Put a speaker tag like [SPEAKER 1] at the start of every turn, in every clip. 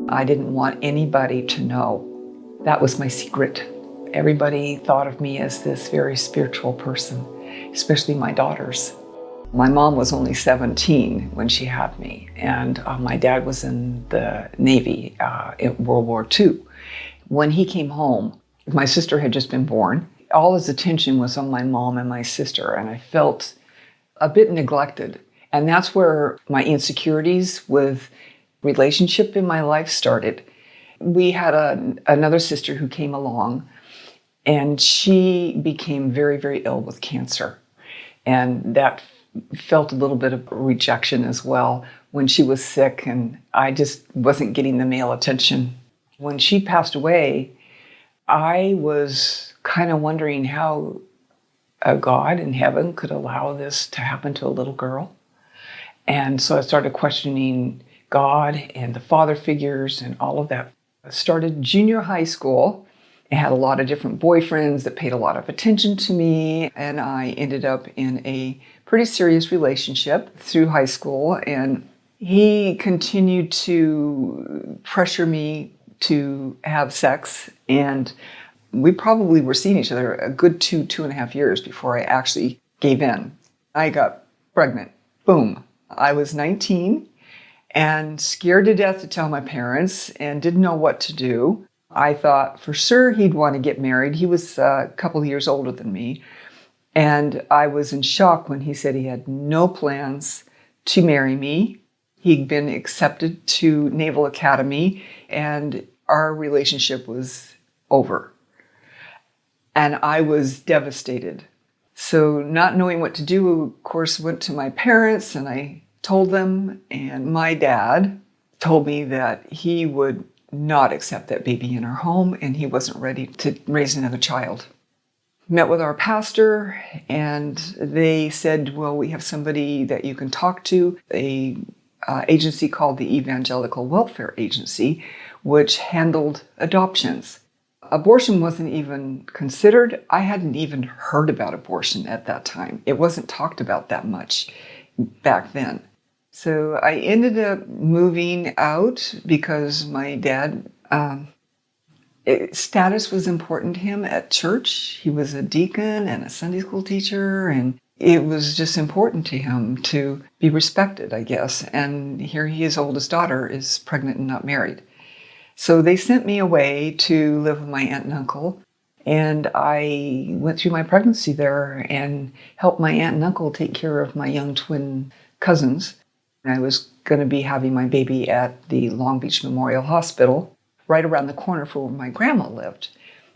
[SPEAKER 1] I didn't want anybody to know. That was my secret. Everybody thought of me as this very spiritual person, especially my daughters. My mom was only 17 when she had me, and my dad was in the Navy in World War II. When he came home, my sister had just been born. All his attention was on my mom and my sister, and I felt a bit neglected. And that's where my insecurities with relationship in my life started. We had another sister who came along, and she became very, very ill with cancer. And that felt a little bit of rejection as well when she was sick, and I just wasn't getting the male attention. When she passed away, I was kind of wondering how a God in heaven could allow this to happen to a little girl. And so I started questioning God and the father figures and all of that. I started junior high school. I had a lot of different boyfriends that paid a lot of attention to me, and I ended up in a pretty serious relationship through high school, and he continued to pressure me to have sex, and we probably were seeing each other a good 2.5 years before I actually gave in. I got pregnant. Boom. I was 19 and scared to death to tell my parents and didn't know what to do. I thought for sure he'd want to get married. He was a couple of years older than me. And I was in shock when he said he had no plans to marry me. He'd been accepted to Naval Academy, and our relationship was over. And I was devastated. So not knowing what to do, of course, went to my parents and I told them. And my dad told me that he would not accept that baby in our home, and he wasn't ready to raise another child. Met with our pastor, and they said, well, we have somebody that you can talk to, a agency called the Evangelical Welfare Agency, which handled adoptions. Abortion wasn't even considered. I hadn't even heard about abortion at that time. It wasn't talked about that much back then. So I ended up moving out because my dad, status was important to him at church. He was a deacon and a Sunday school teacher, and it was just important to him to be respected, I guess. And here his oldest daughter is pregnant and not married. So they sent me away to live with my aunt and uncle, and I went through my pregnancy there and helped my aunt and uncle take care of my young twin cousins. I was going to be having my baby at the Long Beach Memorial Hospital, right around the corner from where my grandma lived.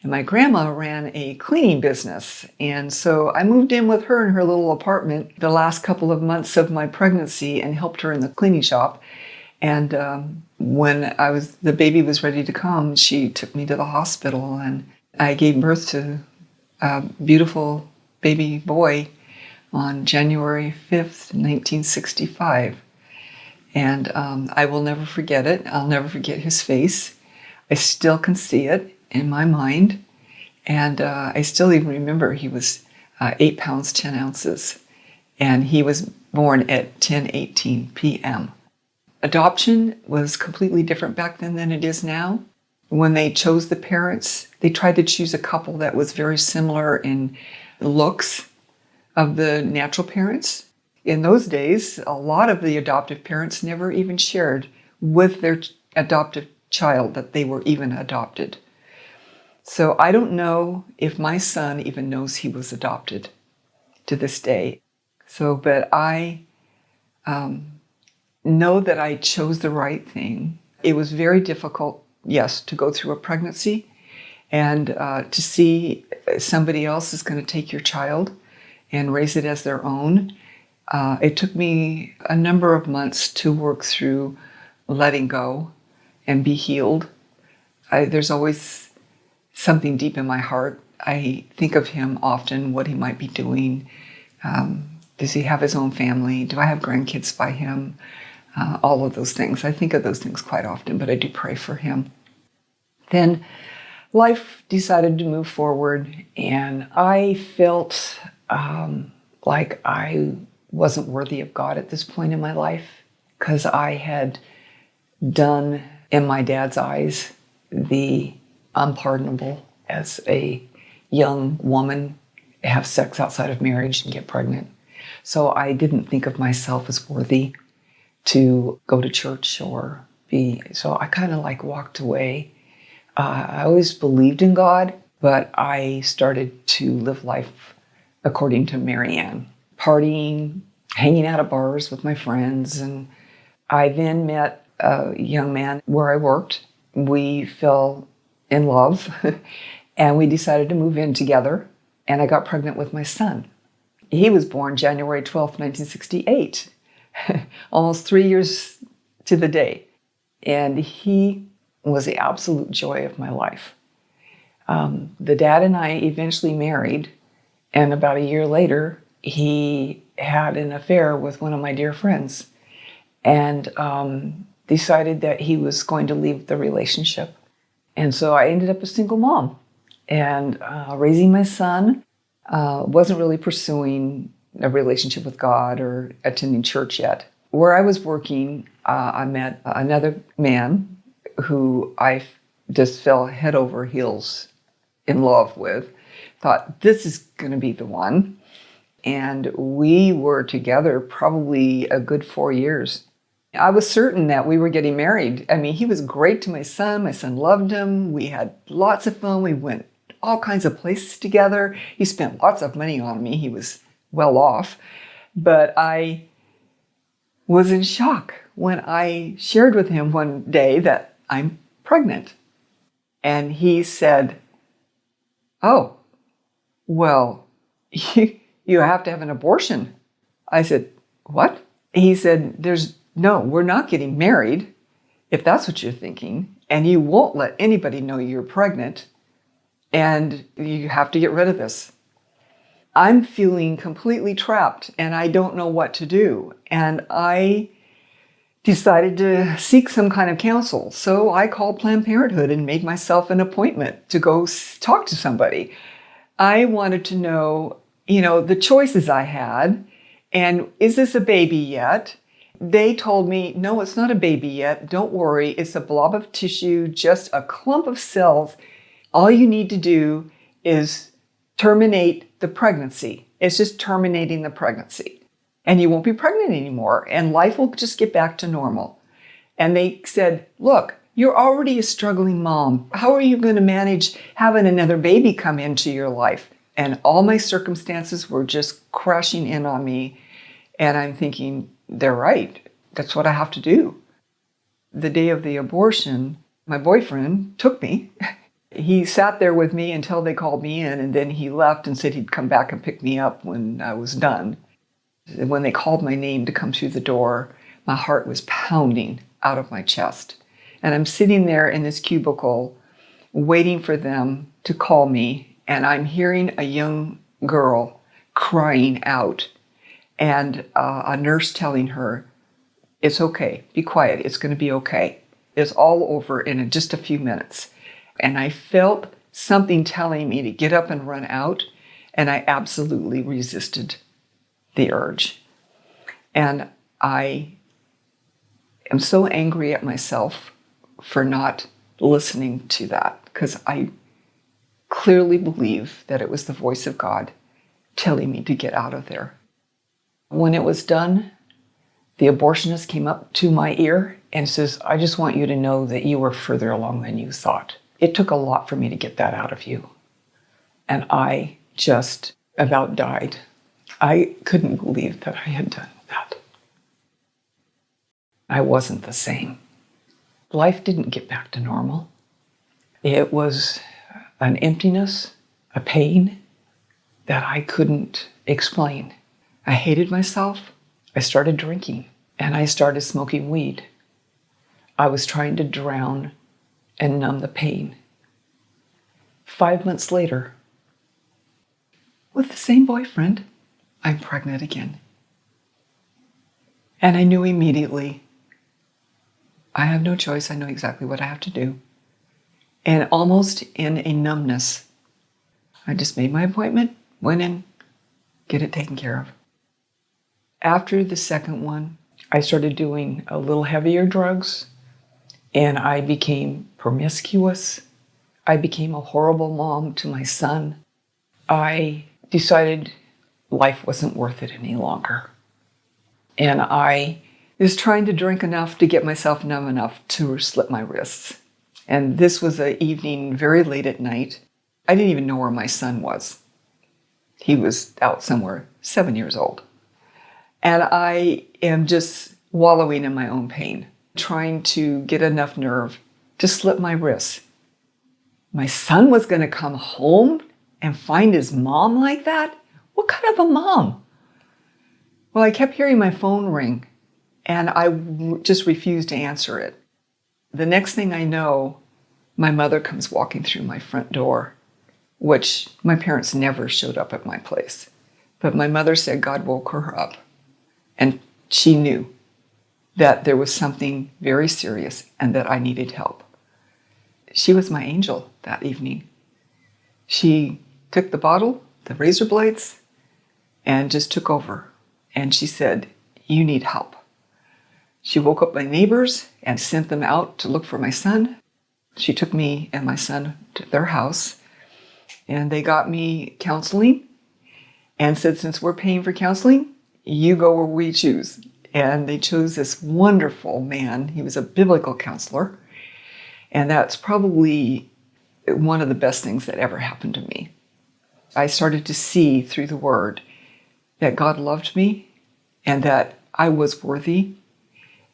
[SPEAKER 1] And my grandma ran a cleaning business. And so I moved in with her in her little apartment the last couple of months of my pregnancy and helped her in the cleaning shop. And when the baby was ready to come, she took me to the hospital, and I gave birth to a beautiful baby boy on January 5th, 1965. And I will never forget it. I'll never forget his face. I still can see it in my mind. And I still even remember he was 8 pounds, 10 ounces. And he was born at 10:18 p.m. Adoption was completely different back then than it is now. When they chose the parents, they tried to choose a couple that was very similar in looks of the natural parents. In those days, a lot of the adoptive parents never even shared with their adoptive child that they were even adopted. So I don't know if my son even knows he was adopted to this day. But I know that I chose the right thing. It was very difficult, yes, to go through a pregnancy and to see somebody else is going to take your child and raise it as their own. It took me a number of months to work through letting go and be healed. There's always something deep in my heart. I think of him often, what he might be doing. Does he have his own family? Do I have grandkids by him? All of those things. I think of those things quite often, but I do pray for him. Then life decided to move forward, and I felt like I wasn't worthy of God at this point in my life because I had done in my dad's eyes, the unpardonable as a young woman have sex outside of marriage and get pregnant. So I didn't think of myself as worthy to go to church or so I kind of walked away. I always believed in God, but I started to live life according to Marianne, partying, hanging out at bars with my friends. And I then met a young man where I worked. We fell in love and we decided to move in together, and I got pregnant with my son. He was born January 12th, 1968, almost 3 years to the day. And he was the absolute joy of my life. The dad and I eventually married, and about a year later, he had an affair with one of my dear friends and decided that he was going to leave the relationship. And so I ended up a single mom and raising my son. Wasn't really pursuing a relationship with God or attending church yet. Where I was working, I met another man who I just fell head over heels in love with. Thought, this is going to be the one. And we were together probably a good 4 years. I was certain that we were getting married. I mean, he was great to my son. My son loved him. We had lots of fun. We went all kinds of places together. He spent lots of money on me. He was well off. But I was in shock when I shared with him one day that I'm pregnant. And he said, "Oh, well, you have to have an abortion." I said, "What?" He said, "No, we're not getting married, if that's what you're thinking, and you won't let anybody know you're pregnant, and you have to get rid of this." I'm feeling completely trapped, and I don't know what to do. And I decided to seek some kind of counsel. So I called Planned Parenthood and made myself an appointment to go talk to somebody. I wanted to know, the choices I had, and is this a baby yet? They told me, "No, it's not a baby yet. Don't worry. It's a blob of tissue, just a clump of cells. All you need to do is terminate the pregnancy. It's just terminating the pregnancy. And you won't be pregnant anymore, and life will just get back to normal." And they said, "Look, you're already a struggling mom. How are you going to manage having another baby come into your life?" And all my circumstances were just crashing in on me. And I'm thinking, they're right. That's what I have to do. The day of the abortion, my boyfriend took me. He sat there with me until they called me in, and then he left and said he'd come back and pick me up when I was done. When they called my name to come through the door, my heart was pounding out of my chest. And I'm sitting there in this cubicle waiting for them to call me, and I'm hearing a young girl crying out, and a nurse telling her, "It's okay, be quiet, it's going to be okay. It's all over in just a few minutes." And I felt something telling me to get up and run out, and I absolutely resisted the urge. And I am so angry at myself for not listening to that, because I clearly believe that it was the voice of God telling me to get out of there. When it was done, the abortionist came up to my ear and says, "I just want you to know that you were further along than you thought. It took a lot for me to get that out of you." And I just about died. I couldn't believe that I had done that. I wasn't the same. Life didn't get back to normal. It was an emptiness, a pain that I couldn't explain. I hated myself. I started drinking, and I started smoking weed. I was trying to drown and numb the pain. 5 months later, with the same boyfriend, I'm pregnant again. And I knew immediately, I have no choice. I know exactly what I have to do. And almost in a numbness, I just made my appointment, went in, get it taken care of. After the second one, I started doing a little heavier drugs And I became promiscuous. I became a horrible mom to my son. I decided life wasn't worth it any longer. And I was trying to drink enough to get myself numb enough to slit my wrists. And this was an evening very late at night. I didn't even know where my son was. He was out somewhere, 7 years old. And I am just wallowing in my own pain, trying to get enough nerve to slit my wrists. My son was going to come home and find his mom like that? What kind of a mom? Well, I kept hearing my phone ring, and I just refused to answer it. The next thing I know, my mother comes walking through my front door, which my parents never showed up at my place. But my mother said God woke her up, and she knew that there was something very serious and that I needed help. She was my angel that evening. She took the bottle, the razor blades, and just took over. And she said, "You need help." She woke up my neighbors and sent them out to look for my son. She took me and my son to their house, and they got me counseling and said, "Since we're paying for counseling, you go where we choose." And they chose this wonderful man. He was a biblical counselor. And that's probably one of the best things that ever happened to me. I started to see through the Word that God loved me and that I was worthy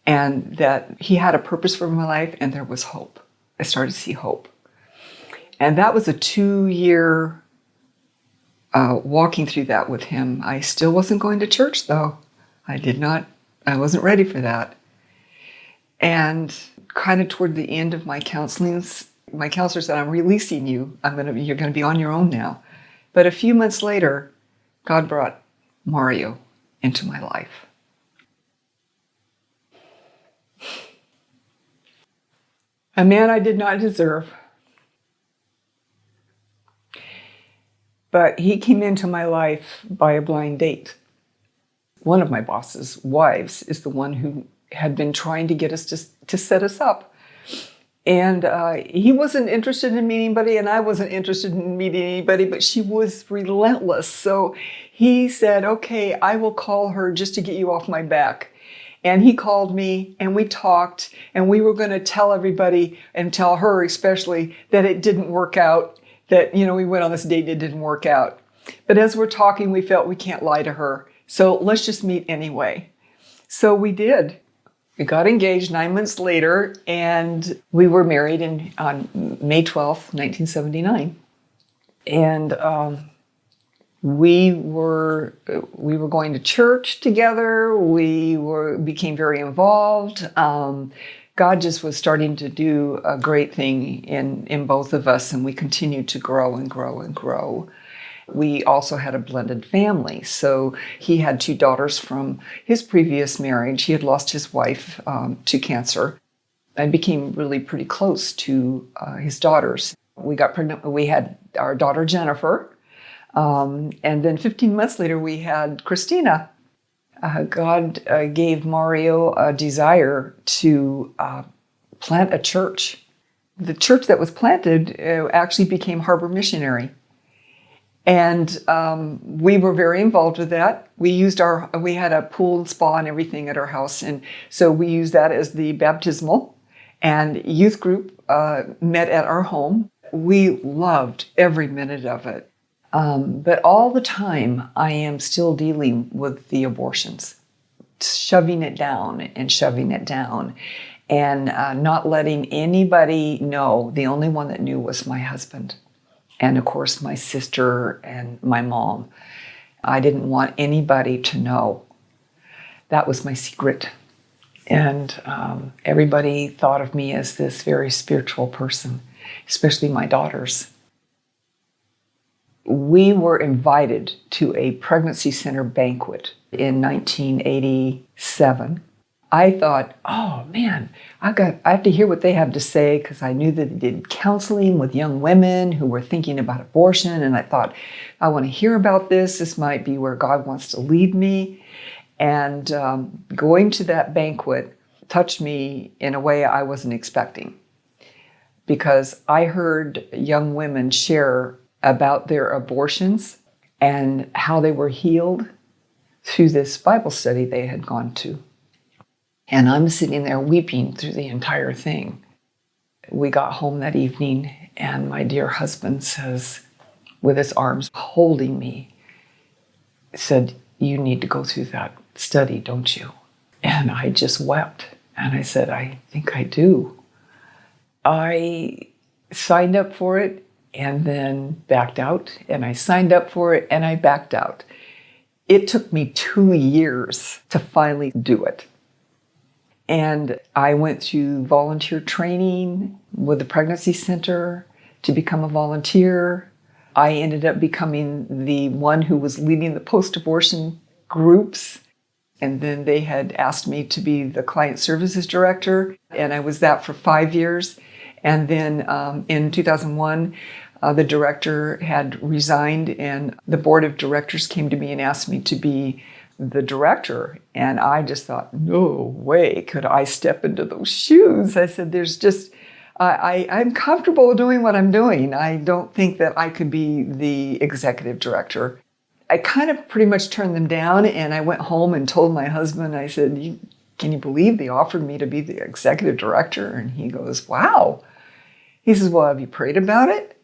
[SPEAKER 1] and that He had a purpose for my life and there was hope. I started to see hope. And that was a 2-year walking through that with Him. I still wasn't going to church though. I wasn't ready for that. And kind of toward the end of my counselings, my counselor said, "I'm releasing you. You're going to be on your own now." But a few months later, God brought Mario into my life. A man I did not deserve. But he came into my life by a blind date. One of my boss's wives is the one who had been trying to get us to set us up. And he wasn't interested in meeting anybody, and I wasn't interested in meeting anybody, but she was relentless. So he said, "Okay, I will call her just to get you off my back." And he called me, and we talked, and we were going to tell everybody, and tell her especially, that it didn't work out, that, we went on this date, it didn't work out. But as we're talking, we felt we can't lie to her. So let's just meet anyway. So we did. We got engaged 9 months later, and we were married on May 12th, 1979. And we were going to church together. We became very involved. God just was starting to do a great thing in both of us, and we continued to grow and grow and grow. We also had a blended family. So he had 2 daughters from his previous marriage. He had lost his wife to cancer. I became really pretty close to his daughters. We got pregnant. We had our daughter, Jennifer. And then 15 months later, we had Christina. God gave Mario a desire to plant a church. The church that was planted actually became Harbor Missionary. And we were very involved with that. We had a pool and spa and everything at our house. And so we used that as the baptismal. And youth group met at our home. We loved every minute of it. But all the time, I am still dealing with the abortions, shoving it down and shoving it down, and not letting anybody know. The only one that knew was my husband. And of course, my sister and my mom. I didn't want anybody to know. That was my secret. And everybody thought of me as this very spiritual person, especially my daughters. We were invited to a pregnancy center banquet in 1987. I thought, oh man, I have to hear what they have to say, because I knew that they did counseling with young women who were thinking about abortion. And I thought, I want to hear about this. This might be where God wants to lead me. And going to that banquet, touched me in a way I wasn't expecting, because I heard young women share about their abortions and how they were healed through this Bible study they had gone to. And I'm sitting there weeping through the entire thing. We got home that evening, and my dear husband says, with his arms holding me, said, "You need to go through that study, don't you?" And I just wept. And I said, "I think I do." I signed up for it and then backed out. And I signed up for it and I backed out. It took me 2 years to finally do it. And I went through volunteer training with the Pregnancy Center to become a volunteer. I ended up becoming the one who was leading the post-abortion groups. And then they had asked me to be the client services director. And I was that for 5 years. And then in 2001, the director had resigned, and the board of directors came to me and asked me to be the director. And I just thought, no way could I step into those shoes. I said, I'm comfortable doing what I'm doing. I don't think that I could be the executive director. I kind of pretty much turned them down, and I went home and told my husband, I said, can you believe they offered me to be the executive director? And he goes, wow. He says, well, have you prayed about it?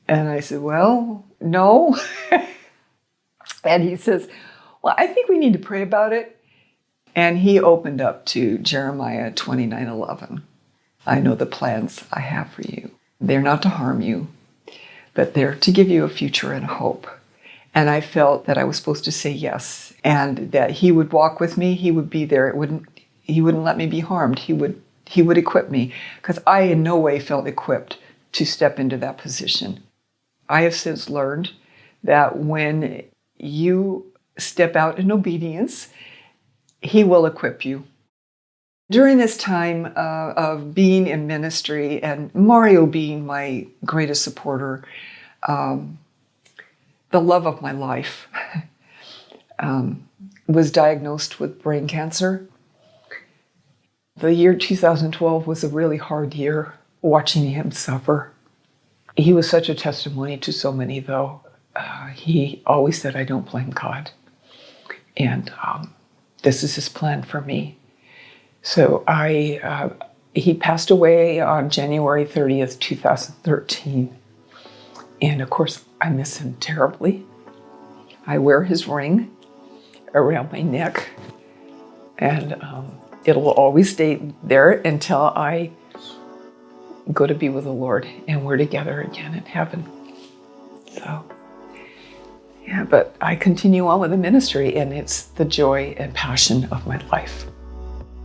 [SPEAKER 1] And I said, well, no. And he says, well, I think we need to pray about it. And he opened up to Jeremiah 29:11. I know the plans I have for you. They're not to harm you, but they're to give you a future and a hope. And I felt that I was supposed to say yes, and that he would walk with me. He would be there. He wouldn't let me be harmed. He would equip me, because I in no way felt equipped to step into that position. I have since learned that when you step out in obedience, he will equip you. During this time of being in ministry, and Mario being my greatest supporter, the love of my life, was diagnosed with brain cancer. The year 2012 was a really hard year, watching him suffer. He was such a testimony to so many, though. He always said, I don't blame God. And this is his plan for me. So he passed away on January 30th, 2013. And of course, I miss him terribly. I wear his ring around my neck, and it'll always stay there until I go to be with the Lord and we're together again in heaven. So, yeah, but I continue on with the ministry, and it's the joy and passion of my life.